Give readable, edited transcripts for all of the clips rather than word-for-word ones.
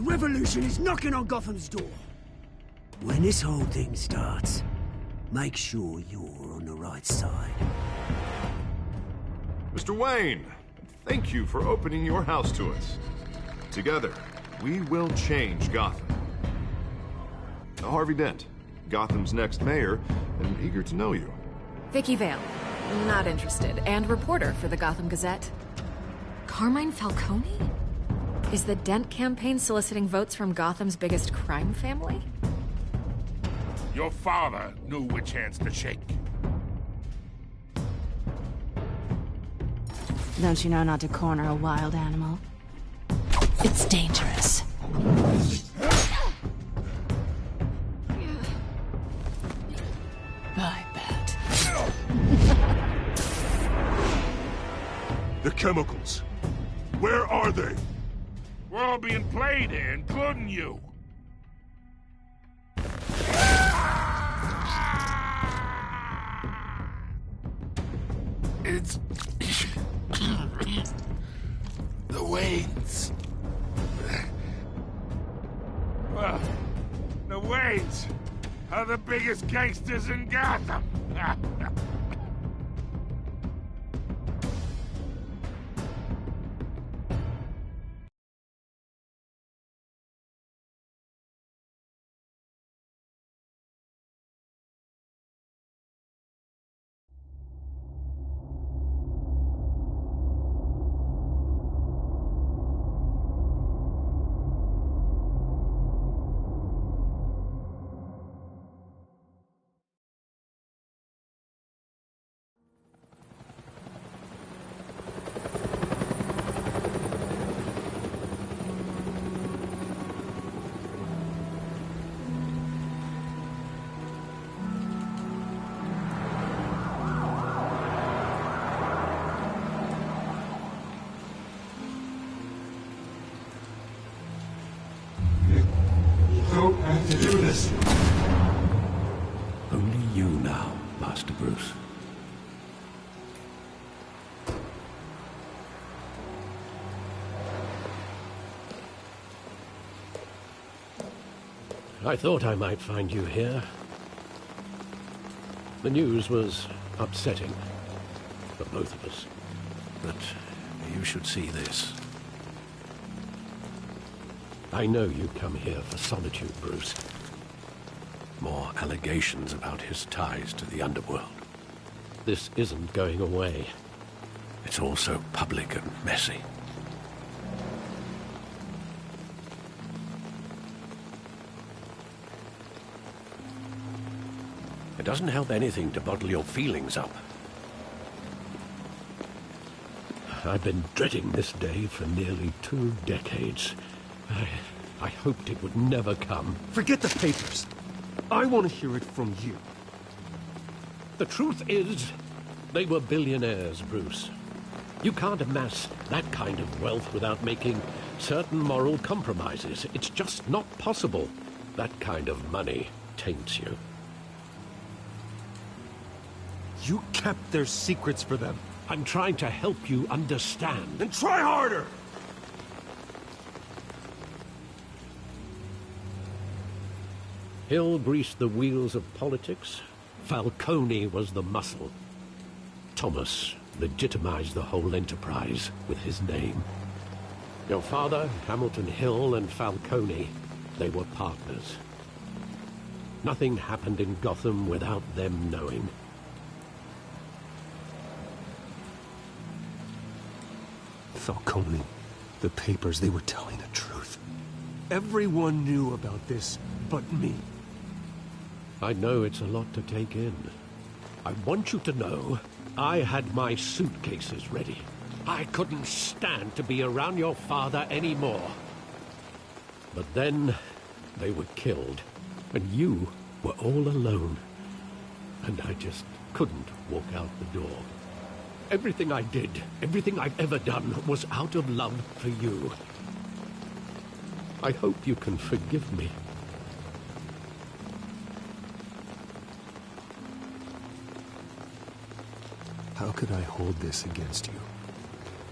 revolution is knocking on Gotham's door. When this whole thing starts, make sure you're on the right side. Mr. Wayne, thank you for opening your house to us. Together, we will change Gotham. Harvey Dent, Gotham's next mayor, and eager to know you. Vicky Vale, not interested, and reporter for the Gotham Gazette. Carmine Falcone? Is the Dent campaign soliciting votes from Gotham's biggest crime family? Your father knew which hands to shake. Don't you know not to corner a wild animal? It's dangerous. I bet. The chemicals. Where are they? We're all being played here, including you. It's... the Waynes. Well, the Waynes are the biggest gangsters in Gotham. Don't have to do this. Only you now, Master Bruce. I thought I might find you here. The news was upsetting for both of us. But you should see this. I know you come here for solitude, Bruce. More allegations about his ties to the underworld. This isn't going away. It's all so public and messy. It doesn't help anything to bottle your feelings up. I've been dreading this day for nearly 2 decades. I hoped it would never come. Forget the papers. I want to hear it from you. The truth is, they were billionaires, Bruce. You can't amass that kind of wealth without making certain moral compromises. It's just not possible. That kind of money taints you. You kept their secrets for them. I'm trying to help you understand. Then try harder! Hill greased the wheels of politics. Falcone was the muscle. Thomas legitimized the whole enterprise with his name. Your father, Hamilton Hill, and Falcone, they were partners. Nothing happened in Gotham without them knowing. Falcone, the papers, they were telling the truth. Everyone knew about this but me. I know it's a lot to take in. I want you to know I had my suitcases ready. I couldn't stand to be around your father anymore. But then they were killed, and you were all alone. And I just couldn't walk out the door. Everything I did, everything I've ever done, was out of love for you. I hope you can forgive me. How could I hold this against you?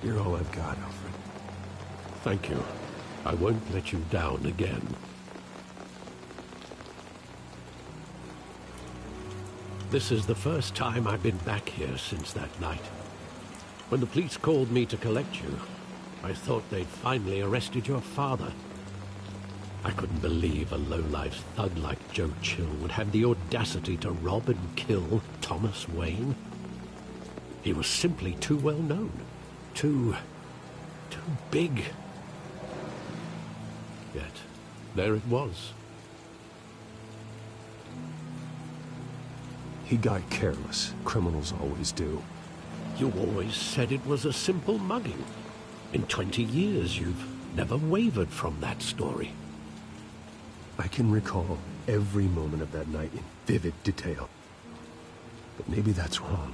You're all I've got, Alfred. Thank you. I won't let you down again. This is the first time I've been back here since that night. When the police called me to collect you, I thought they'd finally arrested your father. I couldn't believe a low-life thug like Joe Chill would have the audacity to rob and kill Thomas Wayne. He was simply too well known. Too big. Yet, there it was. He got careless. Criminals always do. You always said it was a simple mugging. In 20 years, you've never wavered from that story. I can recall every moment of that night in vivid detail. But maybe that's wrong.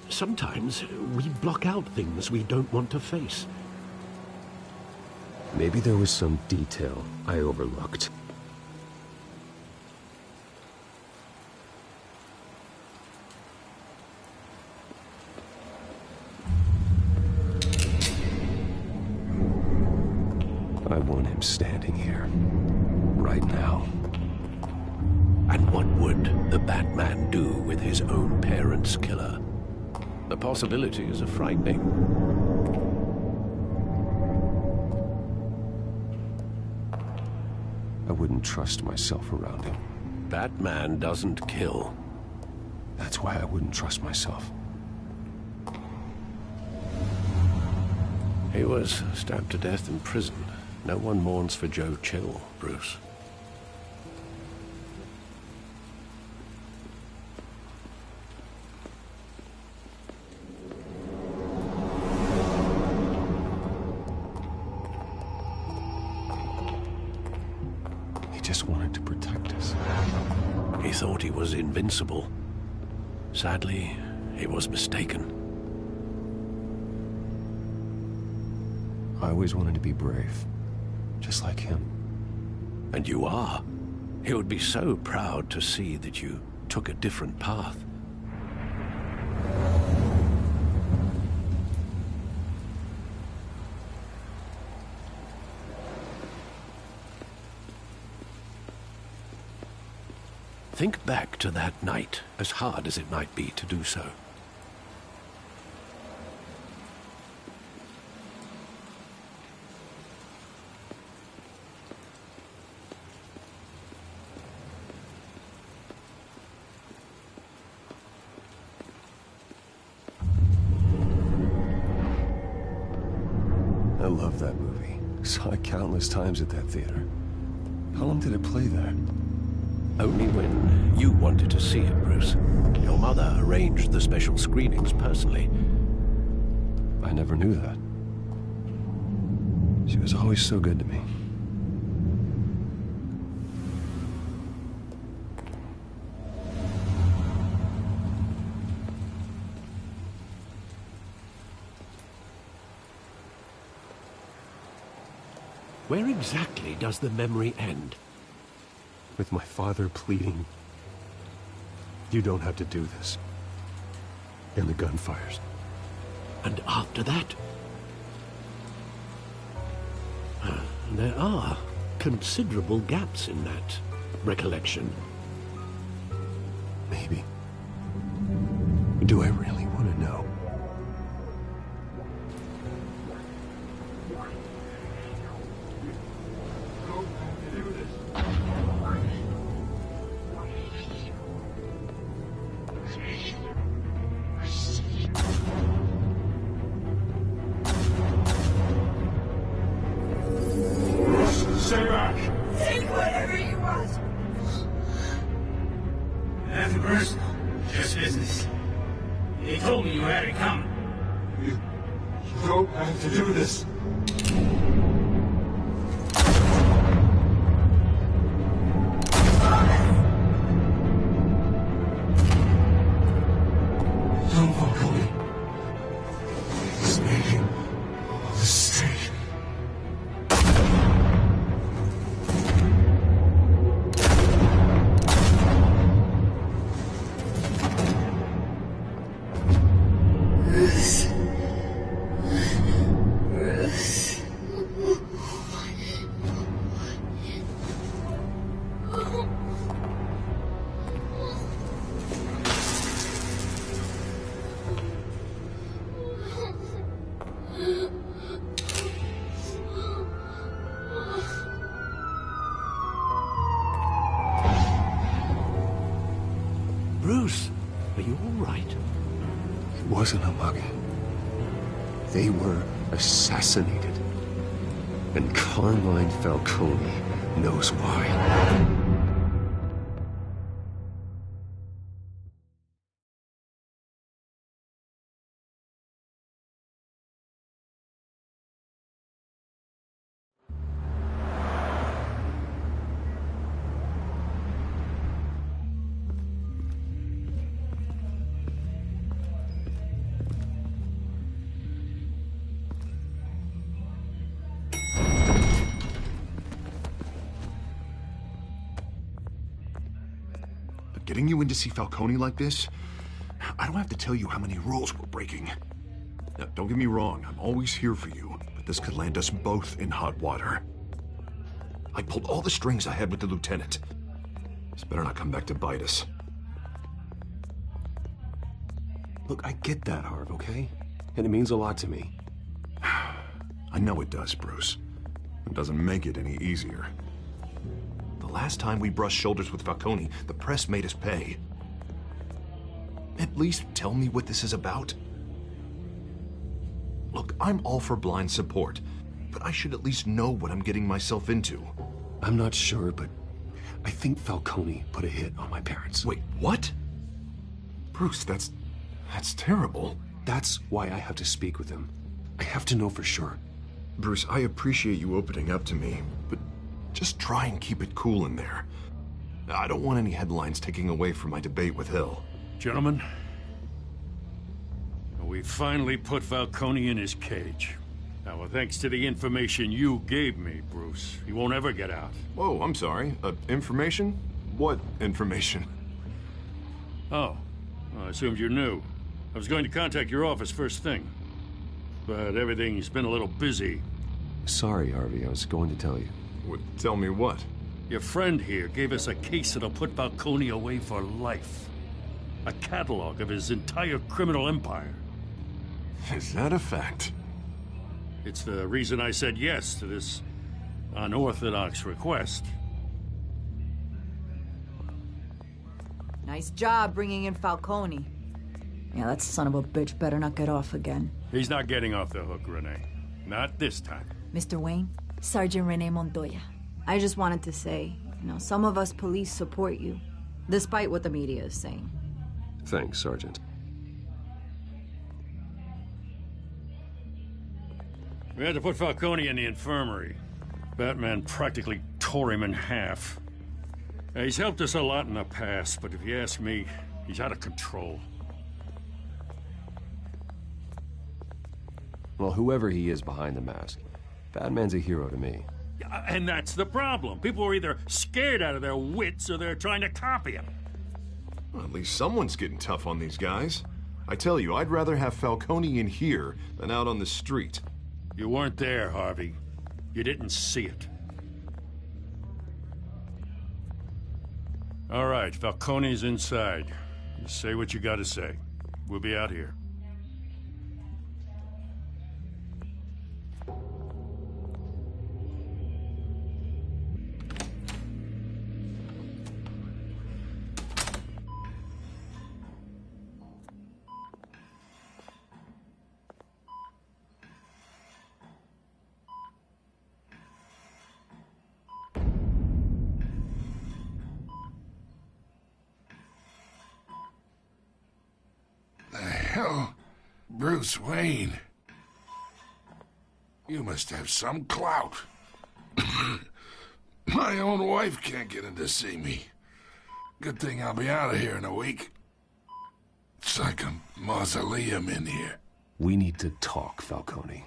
Sometimes we block out things we don't want to face. Maybe there was some detail I overlooked. I want him standing here, right now. And what would the Batman do with his own parents' killer? The possibilities are frightening. I wouldn't trust myself around him. Batman doesn't kill. That's why I wouldn't trust myself. He was stabbed to death in prison. No one mourns for Joe Chill, Bruce. He just wanted to protect us. He thought he was invincible. Sadly, he was mistaken. I always wanted to be brave. Just like him. And you are. He would be so proud to see that you took a different path. Think back to that night, as hard as it might be to do so. I love that movie. Saw it countless times at that theater. How long did it play there? Only when you wanted to see it, Bruce. Your mother arranged the special screenings personally. I never knew that. She was always so good to me. Where exactly does the memory end? With my father pleading, "You don't have to do this." And the gunfires. And after that? There are considerable gaps in that recollection. Maybe. Do I really want to know? Stay back! Take whatever you want! Nothing personal, just business. They told me you had it coming. You don't have to do this. Don't walk away. It's making a mistake. Bruce. wasn't a mug. They were assassinated. And Carmine Falcone knows why. Getting you in to see Falcone like this? I don't have to tell you how many rules we're breaking. Now, don't get me wrong, I'm always here for you, but this could land us both in hot water. I pulled all the strings I had with the lieutenant. This better not come back to bite us. Look, I get that, Harv, okay? And it means a lot to me. I know it does, Bruce. It doesn't make it any easier. The last time we brushed shoulders with Falcone, the press made us pay. At least tell me what this is about. Look, I'm all for blind support, but I should at least know what I'm getting myself into. I'm not sure, but I think Falcone put a hit on my parents. Wait, what? Bruce, that's terrible. That's why I have to speak with him. I have to know for sure. Bruce, I appreciate you opening up to me, but just try and keep it cool in there. I don't want any headlines taking away from my debate with Hill. Gentlemen, we finally put Falcone in his cage. Now, thanks to the information you gave me, Bruce, he won't ever get out. Whoa, I'm sorry. Information? What information? Oh, well, I assumed you knew. I was going to contact your office first thing, but everything's been a little busy. Sorry, Harvey, I was going to tell you. Tell me what? Your friend here gave us a case that'll put Falcone away for life. A catalog of his entire criminal empire. Is that a fact? It's the reason I said yes to this unorthodox request. Nice job bringing in Falcone. Yeah, that son of a bitch better not get off again. He's not getting off the hook, Renee. Not this time. Mr. Wayne, Sergeant Renee Montoya. I just wanted to say, some of us police support you, despite what the media is saying. Thanks, Sergeant. We had to put Falcone in the infirmary. Batman practically tore him in half. He's helped us a lot in the past, but if you ask me, he's out of control. Well, whoever he is behind the mask, Batman's a hero to me. And that's the problem. People are either scared out of their wits or they're trying to copy him. Well, at least someone's getting tough on these guys. I tell you, I'd rather have Falcone in here than out on the street. You weren't there, Harvey. You didn't see it. All right, Falcone's inside. You say what you gotta say. We'll be out here. Hell, Bruce Wayne. You must have some clout. My own wife can't get in to see me. Good thing I'll be out of here in a week. It's like a mausoleum in here. We need to talk, Falcone.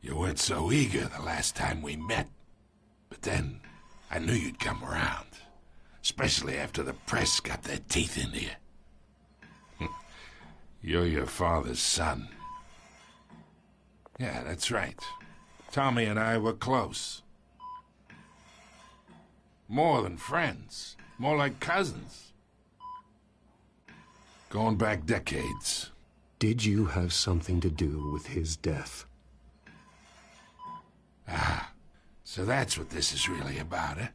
You weren't so eager the last time we met. But then, I knew you'd come around. Especially after the press got their teeth into you. You're your father's son. Yeah, that's right. Tommy and I were close. More than friends. More like cousins. Going back decades. Did you have something to do with his death? Ah, so that's what this is really about, eh?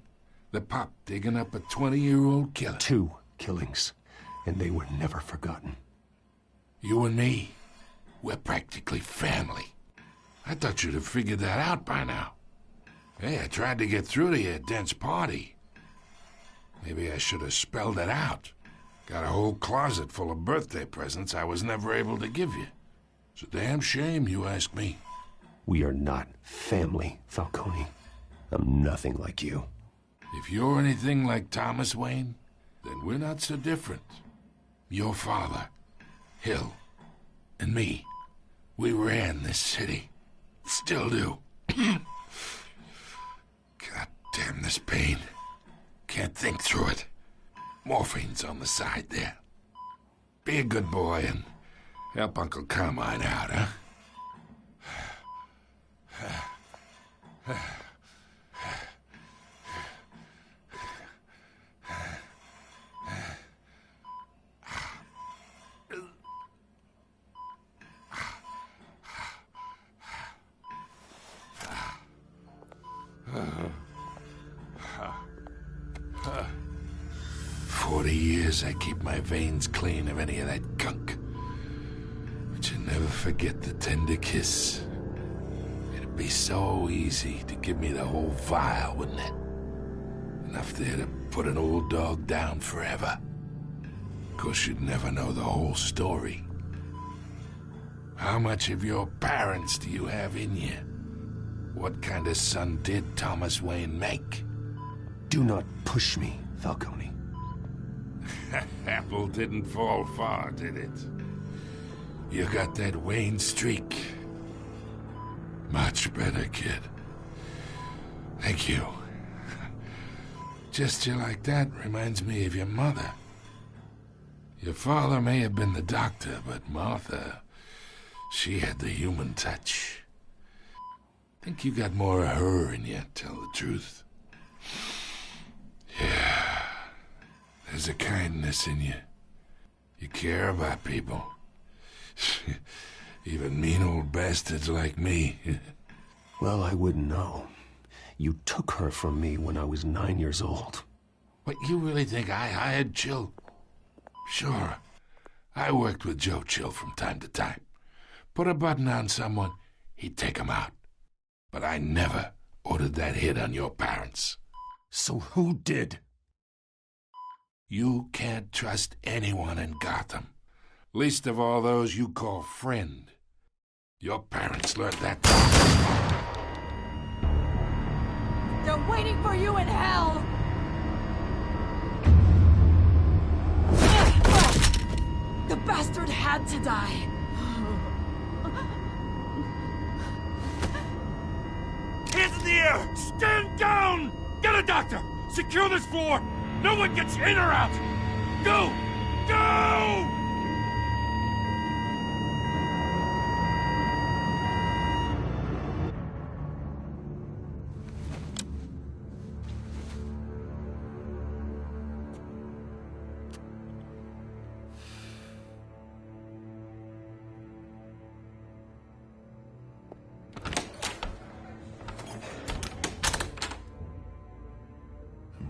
The pup digging up a 20-year-old killer. 2 killings, and they were never forgotten. You and me, we're practically family. I thought you'd have figured that out by now. Hey, I tried to get through to you at Dent's party. Maybe I should have spelled it out. Got a whole closet full of birthday presents I was never able to give you. It's a damn shame, you ask me. We are not family, Falcone. I'm nothing like you. If you're anything like Thomas Wayne, then we're not so different. Your father, Hill, and me, we ran this city. Still do. God damn this pain. Can't think through it. Morphine's on the side there. Be a good boy and help Uncle Carmine out, huh? I keep my veins clean of any of that gunk. But you never forget the tender kiss. It'd be so easy to give me the whole vial, wouldn't it? Enough there to put an old dog down forever. Of course, you'd never know the whole story. How much of your parents do you have in you? What kind of son did Thomas Wayne make? Do not push me, Falcone. Apple didn't fall far, did it? You got that Wayne streak. Much better, kid. Thank you. Gesture like that reminds me of your mother. Your father may have been the doctor, but Martha, she had the human touch. Think you got more of her in you, tell the truth. Yeah. There's a kindness in you. You care about people. Even mean old bastards like me. Well, I wouldn't know. You took her from me when I was 9 years old. What, you really think I hired Chill? Sure. I worked with Joe Chill from time to time. Put a button on someone, he'd take him out. But I never ordered that hit on your parents. So who did? You can't trust anyone in Gotham. Least of all those you call friend. Your parents learned that. They're waiting for you in hell! The bastard had to die. Hands in the air! Stand down! Get a doctor! Secure this floor! No one gets in or out! Go! Go!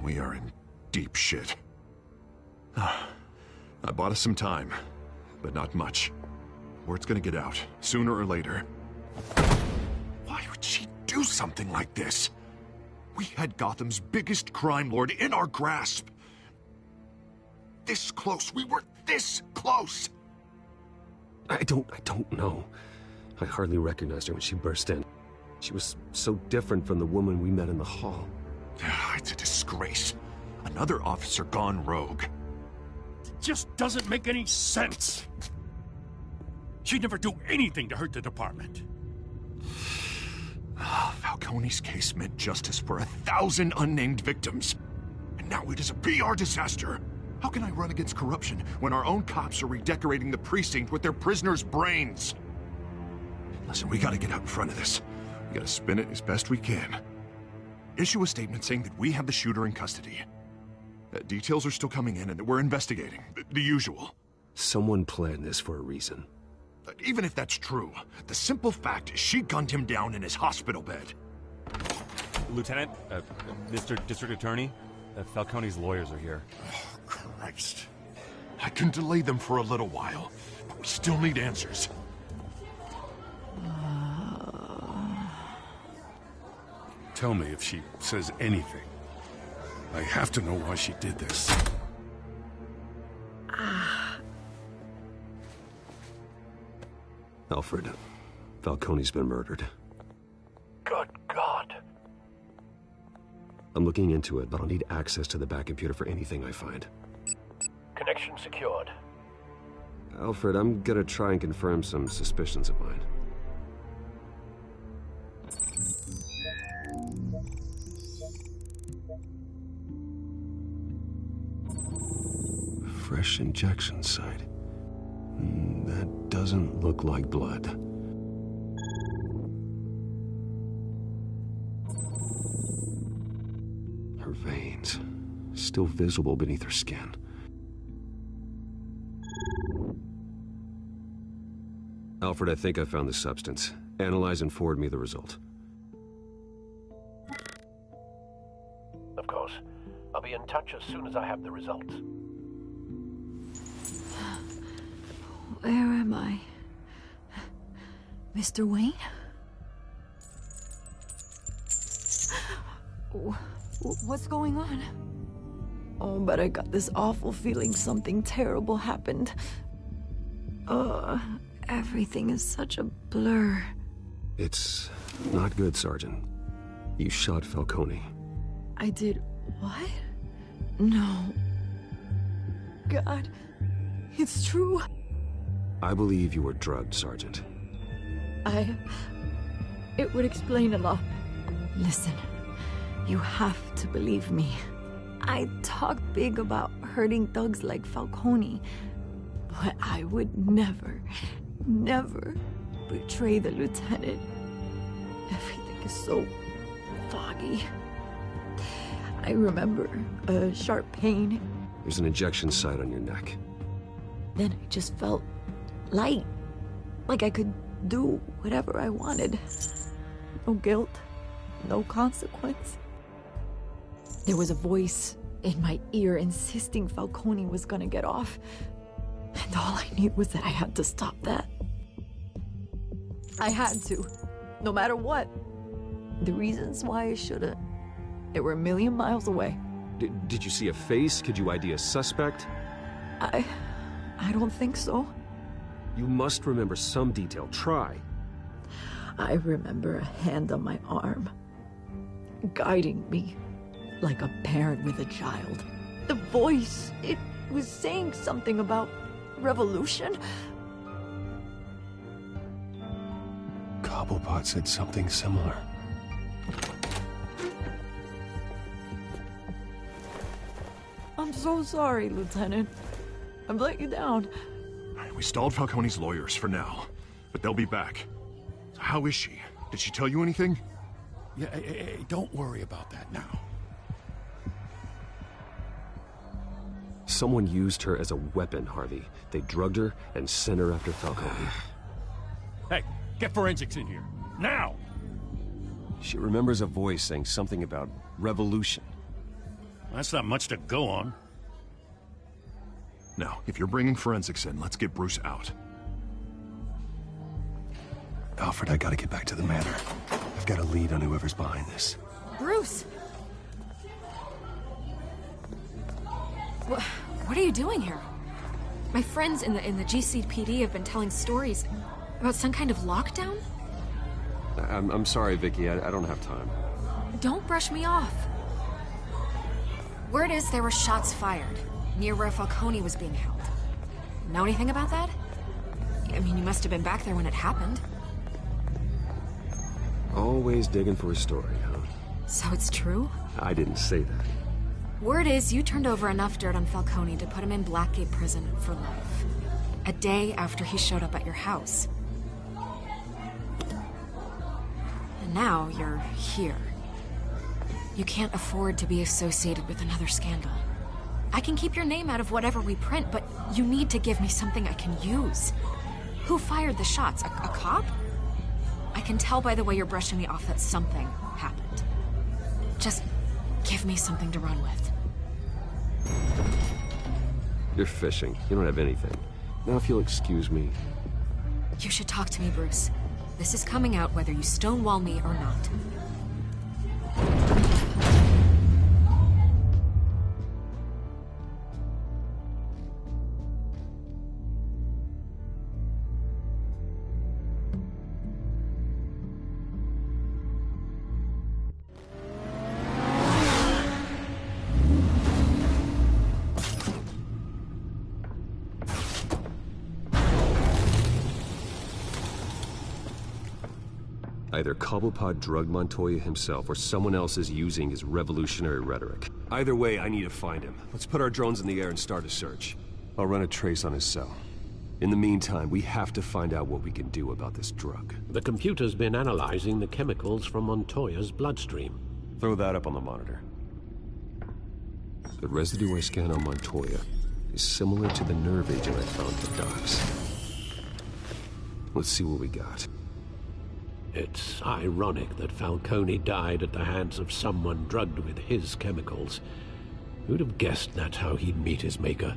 We are in deep shit. I bought us some time, but not much. Word's gonna get out, sooner or later. Why would she do something like this? We had Gotham's biggest crime lord in our grasp. This close. We were this close. I don't know. I hardly recognized her when she burst in. She was so different from the woman we met in the hall. It's a disgrace. Another officer gone rogue. It just doesn't make any sense. She'd never do anything to hurt the department. Falcone's case meant justice for 1,000 unnamed victims. And now it is a PR disaster. How can I run against corruption when our own cops are redecorating the precinct with their prisoners' brains? Listen, we gotta get out in front of this. We gotta spin it as best we can. Issue a statement saying that we have the shooter in custody. Details are still coming in and that we're investigating. The usual. Someone planned this for a reason. Even if that's true, the simple fact is she gunned him down in his hospital bed. Lieutenant, Mr. District Attorney, Falcone's lawyers are here. Oh, Christ. I can delay them for a little while. but we still need answers. Tell me if she says anything. I have to know why she did this. Alfred, Falcone's been murdered. Good God. I'm looking into it, but I'll need access to the back computer for anything I find. Connection secured. Alfred, I'm gonna try and confirm some suspicions of mine. Fresh injection site. That doesn't look like blood. Her veins, still visible beneath her skin. Alfred, I think I found the substance. Analyze and forward me the result. Of course. I'll be in touch as soon as I have the results. Where am I? Mr. Wayne? What's going on? Oh, but I got this awful feeling something terrible happened. Everything is such a blur. It's not good, Sergeant. You shot Falcone. I did what? No. God, it's true. I believe you were drugged, Sergeant. It would explain a lot. Listen, you have to believe me. I talk big about hurting thugs like Falcone, but I would never betray the lieutenant. Everything is so foggy. I remember a sharp pain. There's an injection site on your neck. Then I just felt light, like I could do whatever I wanted. No guilt, no consequence. There was a voice in my ear insisting Falcone was gonna get off, and all I knew was that I had to stop that. I had to, no matter what. The reasons why I shouldn't, they were a million miles away. Did you see a face? Could you ID a suspect? I don't think so. You must remember some detail. Try. I remember a hand on my arm, guiding me like a parent with a child. The voice, it was saying something about revolution. Cobblepot said something similar. I'm so sorry, Lieutenant. I've let you down. We stalled Falcone's lawyers for now, but they'll be back. So how is she? Did she tell you anything? Yeah, hey, don't worry about that now. Someone used her as a weapon, Harvey. They drugged her and sent her after Falcone. Hey, get forensics in here. Now! She remembers a voice saying something about revolution. That's not much to go on. Now, if you're bringing forensics in, let's get Bruce out. Alfred, I gotta get back to the manor. I've got a lead on whoever's behind this. Bruce! What are you doing here? My friends in the GCPD have been telling stories about some kind of lockdown? I'm sorry, Vicky. I don't have time. Don't brush me off. Word is there were shots fired near where Falcone was being held. Know anything about that? I mean, you must have been back there when it happened. Always digging for a story, huh? So it's true? I didn't say that. Word is you turned over enough dirt on Falcone to put him in Blackgate Prison for life. A day after he showed up at your house. And now you're here. You can't afford to be associated with another scandal. I can keep your name out of whatever we print, but you need to give me something I can use. Who fired the shots? A cop? I can tell by the way you're brushing me off that something happened. Just give me something to run with. You're fishing. You don't have anything. Now if you'll excuse me. You should talk to me, Bruce. This is coming out whether you stonewall me or not. Either Cobblepot drugged Montoya himself, or someone else is using his revolutionary rhetoric. Either way, I need to find him. Let's put our drones in the air and start a search. I'll run a trace on his cell. In the meantime, we have to find out what we can do about this drug. The computer's been analyzing the chemicals from Montoya's bloodstream. Throw that up on the monitor. The residue I scanned on Montoya is similar to the nerve agent I found at the docks. Let's see what we got. It's ironic that Falcone died at the hands of someone drugged with his chemicals. Who'd have guessed that's how he'd meet his maker?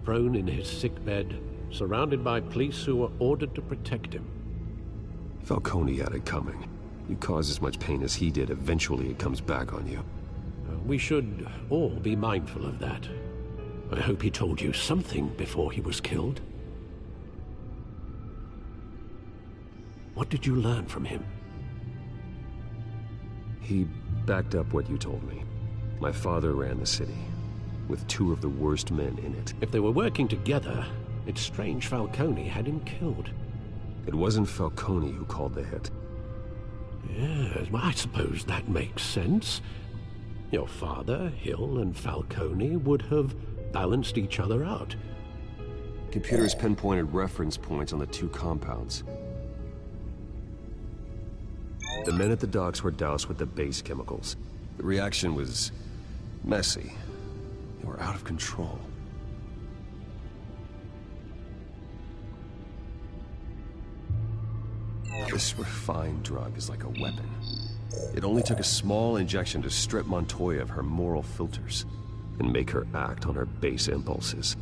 Prone in his sickbed, surrounded by police who were ordered to protect him. Falcone had it coming. You cause as much pain as he did, eventually it comes back on you. We should all be mindful of that. I hope he told you something before he was killed. What did you learn from him? He backed up what you told me. My father ran the city, with two of the worst men in it. If they were working together, it's strange Falcone had him killed. It wasn't Falcone who called the hit. Yes, well, I suppose that makes sense. Your father, Hill, and Falcone would have balanced each other out. Computers pinpointed reference points on the two compounds. The men at the docks were doused with the base chemicals. The reaction was messy. They were out of control. This refined drug is like a weapon. It only took a small injection to strip Montoya of her moral filters and make her act on her base impulses.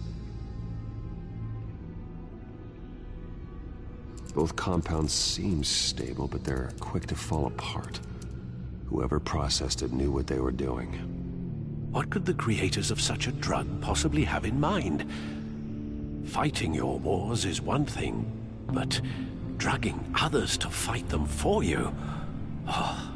Both compounds seem stable, but they're quick to fall apart. Whoever processed it knew what they were doing. What could the creators of such a drug possibly have in mind? Fighting your wars is one thing, but drugging others to fight them for you? Oh.